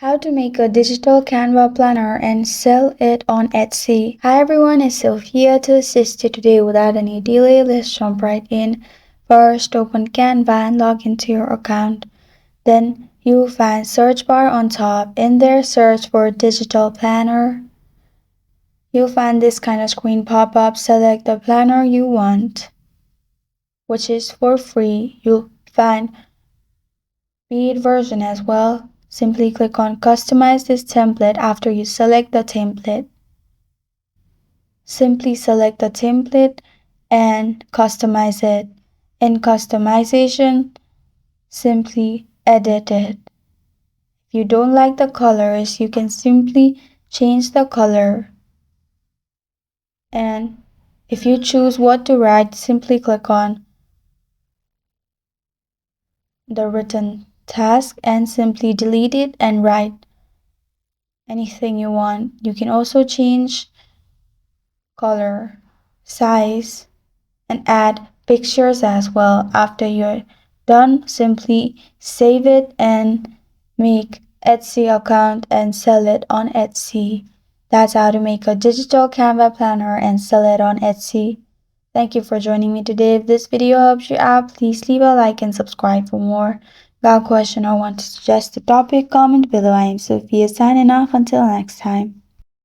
How to make a digital Canva planner and sell it on Etsy. Hi everyone, it's Sophia to assist you today without any delay. Let's jump right in. First, open Canva and log into your account. Then you will find search bar on top. In there, search for digital planner. You'll find this kind of screen pop up. Select the planner you want, which is for free. You'll find paid version as well. Simply click on Customize this template after you select the template. Simply select the template and customize it. In customization, simply edit it. If you don't like the colors, you can simply change the color. And if you choose what to write, simply click on the written task and simply delete it and write anything you want. You can also change color, size, and add pictures as well. After you're done, simply save it and make Etsy account and sell it on Etsy. That's how to make a digital Canva planner and sell it on Etsy. Thank you for joining me today. If this video helps you out, please leave a like and subscribe for more. Got a question or want to suggest a topic? Comment below. I am Sophia signing off. Until next time.